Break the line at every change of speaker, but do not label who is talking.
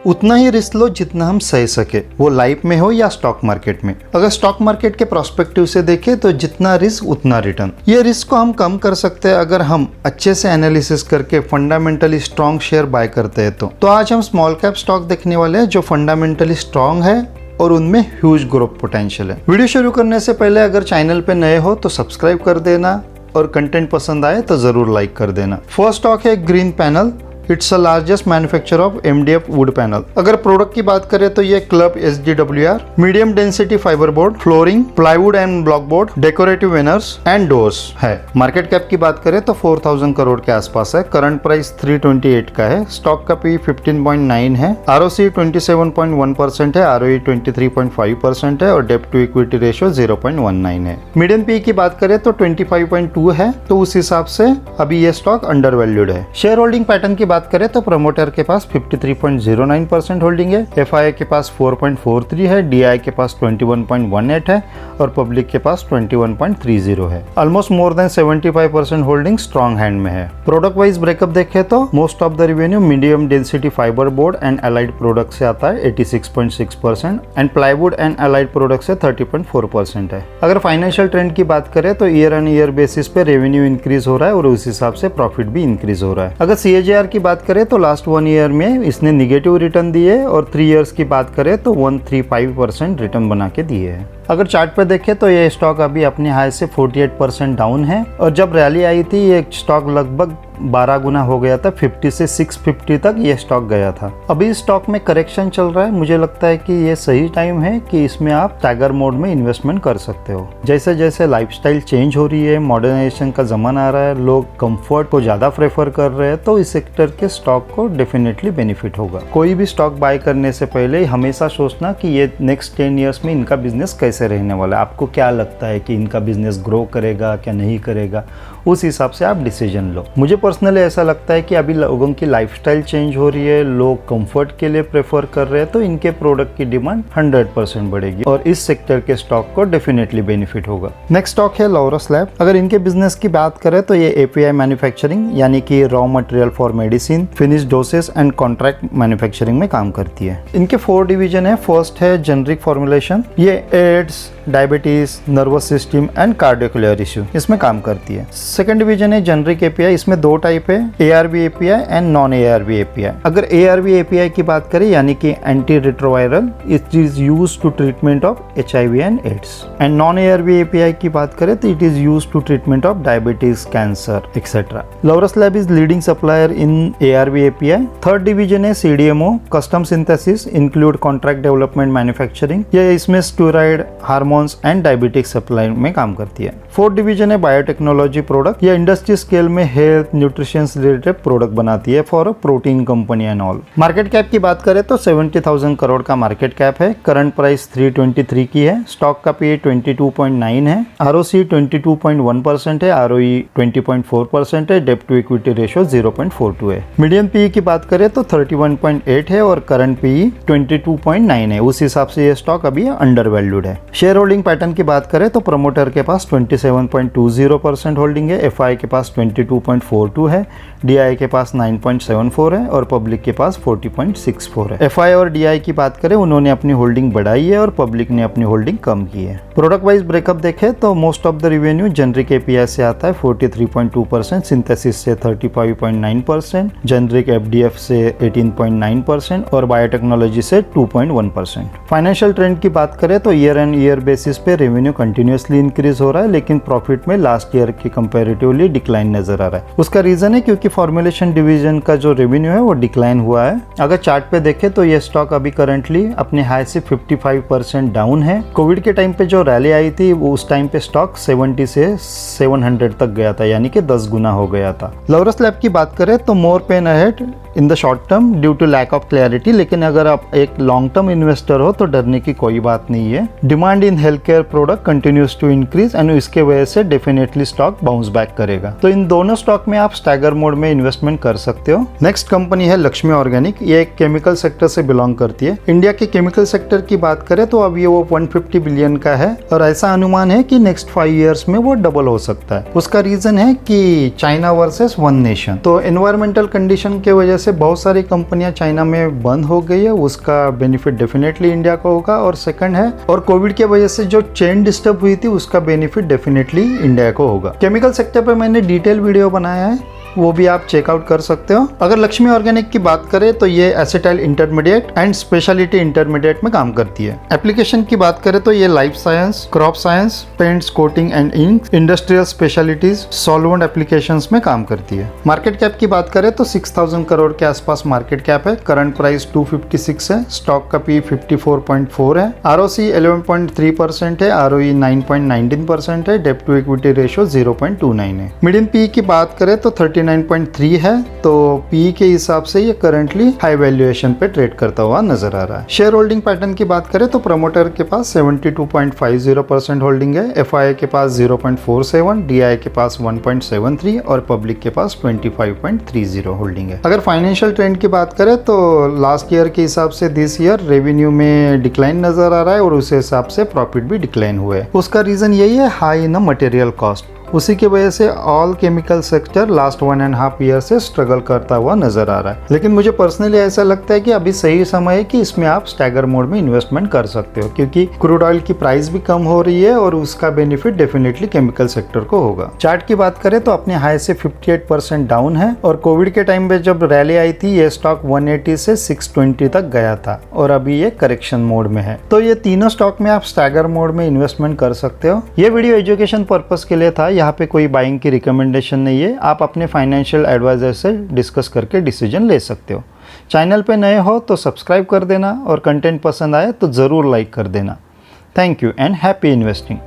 उतना ही रिस्क लो जितना हम सह सके, वो लाइफ में हो या स्टॉक मार्केट में। अगर स्टॉक मार्केट के प्रोस्पेक्टिव से देखें तो जितना रिस्क उतना रिटर्न। ये रिस्क को हम कम कर सकते हैं अगर हम अच्छे से एनालिसिस करके फंडामेंटली स्ट्रॉन्ग शेयर बाय करते हैं। तो आज हम स्मॉल कैप स्टॉक देखने वाले हैं जो फंडामेंटली स्ट्रॉन्ग है और उनमें ह्यूज ग्रोथ पोटेंशियल है। वीडियो शुरू करने से पहले अगर चैनल पे नए हो तो सब्सक्राइब कर देना और कंटेंट पसंद आए तो जरूर लाइक कर देना। फर्स्ट स्टॉक है green panel. It's a largest manufacturer of MDF would panel. अगर प्रोडक्ट की बात करें तो ये club SGWR, medium density fibre board, flooring, plywood and block board, decorative winners and doors है। मार्केट कैप की बात करें तो 4000 करोड़ के आसपास है। करंट प्राइस 328 का है। स्टॉक का P 15.9 है। ROC 27.1% है। ROE 23.5% है और डेब्ट टू इक्विटी रेशियो 0.19 है। मीडियम P की बात करें तो 25.2 है, तो उस हिसाब से अभी ये स्टॉक अंडर वैल्यूड है। शेयर होल्डिंग पैटर्न की बात करें तो प्रमोटर के पास 53.09% होल्डिंग है, FII के पास 4.43 है, DI के पास 21.18 है और पब्लिक के पास 21.30 है। Almost more than 75% holding strong hand में है। प्रोडक्ट वाइज ब्रेकअप देखें तो most of the revenue medium density fibre board and allied product से आता है 86.6% and plywood and allied product से 30.4% है। अगर फाइनेंशियल ट्रेंड की बात करें तो ईयर ऑन ईयर बेसिस पे रेवेन्यू इंक्रीज हो रहा है और उस हिसाब से प्रॉफिट भी इंक्रीज हो रहा है। अगर CAGR की बात करें तो लास्ट 1 ईयर में इसने निगेटिव रिटर्न दिए और 3 इयर्स की बात करें तो 135% रिटर्न बना के दिए है। अगर चार्ट पे देखें तो ये स्टॉक अभी अपने हाई से 48% डाउन है और जब रैली आई थी ये स्टॉक लगभग 12 गुना हो गया था। 50 से 650 तक ये स्टॉक गया था। अभी स्टॉक में करेक्शन चल रहा है। मुझे लगता है कि ये सही टाइम है कि इसमें आप टाइगर मोड में इन्वेस्टमेंट कर सकते हो। जैसे जैसे लाइफस्टाइल चेंज हो रही है, मॉडर्नाइजेशन का जमाना आ रहा है, लोग कंफर्ट को ज़्यादा प्रेफर कर रहे हैं, तो इस सेक्टर के स्टॉक को डेफिनेटली बेनिफिट होगा। कोई भी स्टॉक बाय करने से पहले हमेशा सोचना कि ये नेक्स्ट 10 ईयर्स में इनका बिजनेस कैसे रहने वाला है। आपको क्या लगता है कि इनका बिजनेस ग्रो करेगा क्या नहीं करेगा, उस हिसाब से आप डिसीजन लो। मुझे पर्सनली ऐसा लगता है कि अभी लोगों की लाइफस्टाइल चेंज हो रही है, लोग कंफर्ट के लिए प्रेफर कर रहे हैं, तो इनके प्रोडक्ट की डिमांड 100% बढ़ेगी और इस सेक्टर के स्टॉक को डेफिनेटली बेनिफिट होगा। नेक्स्ट स्टॉक है लॉरस लैब। अगर इनके बिजनेस की बात करें तो ये API मैन्युफैक्चरिंग यानी कि raw material for medicine, finish doses and contract manufacturing में काम करती है। इनके 4 डिवीजन है। फर्स्ट है जेनरिक फॉर्मुलेशन। ये AIDS, diabetes, nervous system and cardiovascular issue इसमें काम करती है। सेकंड डिवीजन है जेनरिक API। इसमें 2 टाइप है, ARV API and non ARV API। अगर ARV API की बात करें यानी कि anti retroviral, it is used to treatment of HIV and AIDS. And non ARV API की बात करें तो it is used to treatment of diabetes, cancer etcetera. Laurus lab is leading supplier in ARV API। Third division है CDMO, custom synthesis include contract development manufacturing. ये इसमें steroid, hormones and diabetic supply में काम करती है। फोर्थ डिवीजन है biotechnology product. ये industry scale में हेल्थ न्यूट्रिशन रिलेटेड प्रोडक्ट बनाती है for a protein company and all. Market cap की बात करें तो 70,000 करोड़ का मार्केट कैप है। करंट प्राइस 323 की है। स्टॉक का P 22.9 है। ROC 22.1% है। ROE 20.4% है। डेब्ट टू इक्विटी रेशियो 0.42 है। मीडियम PE की बात करें तो 31.8 है और करंट PE 22.9 है। उस हिसाब से ये स्टॉक अभी अंडर वैल्यूड है। शेयर होल्डिंग पैटर्न की बात करें तो प्रमोटर के पास 27.20% होल्डिंग है, FI के पास 22.42 है, DI के पास 9.74 है और पब्लिक के पास 40.64 है। FI और DI की बात करें उन्होंने अपनी होल्डिंग बढ़ाई है और पब्लिक ने अपनी होल्डिंग कम की है। प्रोडक्ट वाइज ब्रेकअप देखें तो most of the revenue generic API से आता है 43.2%, सिंथेसिस से 35.9%, जेनरिक FDF से 18.9% और बायोटेक्नोलॉजी से 2.1%। फाइनेंशियल ट्रेंड की बात करें तो ईयर एंड ईयर बेसिस पे रेवेन्यू कंटिन्यूसली इंक्रीज हो रहा है, लेकिन प्रॉफिट में लास्ट ईयर की कंपैरेटिवली डिक्लाइन नजर आ रहा है। उसका रीजन है क्योंकि फॉर्मुलेशन डिवीजन का जो रेवेन्यू है वो डिक्लाइन हुआ है। अगर चार्ट पे देखें तो ये स्टॉक अभी करंटली अपने हाई से 55% डाउन है। कोविड के टाइम पे जो रैली आई थी वो उस टाइम पे स्टॉक 70 से 700 तक गया था, यानी कि 10 गुना हो गया था। लॉरस लैब की बात करें तो more pain ahead in the short term due to lack of clarity, लेकिन अगर आप एक लॉन्ग टर्म इन्वेस्टर हो तो डरने की कोई बात नहीं है। Demand in health care product continues to increase and इसके वजह से डेफिनेटली स्टॉक बाउंस बैक करेगा। तो इन दोनों स्टॉक में आप स्टैगर मोड में इन्वेस्टमेंट कर सकते हो। नेक्स्ट कंपनी है लक्ष्मी ऑर्गेनिक। ये एक केमिकल सेक्टर से बिलोंग करती है। इंडिया के केमिकल सेक्टर की बात करें तो अब ये वो 150 बिलियन का है और ऐसा अनुमान है कि नेक्स्ट 5 इयर्स में वो डबल हो सकता है। उसका रीजन है कि चाइना वर्सेस वन नेशन, तो एनवायरमेंटल कंडीशन के वजह से बहुत सारी कंपनियां चाइना में बंद हो गई है, उसका बेनिफिट डेफिनेटली इंडिया को होगा। और सेकंड है, और कोविड की वजह से जो चेन डिस्टर्ब हुई थी उसका बेनिफिट डेफिनेटली इंडिया को होगा। केमिकल सेक्टर पे मैंने डिटेल वीडियो बनाया है, वो भी आप चेकआउट कर सकते हो। अगर लक्ष्मी ऑर्गेनिक की बात करें तो ये acetyl intermediate and speciality intermediate में काम करती है। एप्लीकेशन की बात करें तो ये life science, crop science, paints, coating and ink, industrial specialities, solvent applications में काम करती है। मार्केट कैप की बात करें तो 6000 करोड़ के आसपास मार्केट कैप है। करंट प्राइस 256 है। स्टॉक का पी 54.4 है। ROC 11.3% है। ROE 9.19% है। डेब्ट टू इक्विटी रेशियो 0.29 है। मीडियम पी की बात करें तो 39.3 है। तो पी के हिसाब से ये करंटली हाई वैल्यूएशन पे ट्रेड करता हुआ नजर आ रहा है। शेयर होल्डिंग पैटर्न की बात करें तो प्रमोटर के पास 72.50% होल्डिंग है। FII के पास 0.47, DI के पास 1.73 और पब्लिक के पास 25.30 होल्डिंग है। अगर फाइनेंशियल ट्रेंड की बात करें तो लास्ट ईयर के हिसाब से दिस ईयर रेवेन्यू में डिक्लाइन नजर आ रहा है और उस हिसाब से प्रॉफिट भी डिक्लाइन हुआ है। उसका रीजन यही है, हाई इन मटेरियल कॉस्ट। उसी की वजह से all chemical sector last 1.5 year से स्ट्रगल करता हुआ नजर आ रहा है। लेकिन मुझे पर्सनली ऐसा लगता है कि अभी सही समय है कि इसमें आप स्टैगर मोड में इन्वेस्टमेंट कर सकते हो, क्योंकि क्रूड ऑयल की प्राइस भी कम हो रही है और उसका बेनिफिट डेफिनेटली केमिकल सेक्टर को होगा। चार्ट की बात करें तो अपने हाई से 58% डाउन है और कोविड के टाइम पे जब रैली आई थी ये स्टॉक 180 से 620 तक गया था और अभी ये करेक्शन मोड में है। तो ये तीनों स्टॉक में आप स्टैगर मोड में इन्वेस्टमेंट कर सकते हो। ये वीडियो एजुकेशन पर्पस के लिए था, यहाँ पे कोई बाइंग की रिकमेंडेशन नहीं है। आप अपने फाइनेंशियल एडवाइजर से डिस्कस करके डिसीजन ले सकते हो। चैनल पे नए हो तो सब्सक्राइब कर देना और कंटेंट पसंद आए तो ज़रूर लाइक कर देना। Thank you and happy investing.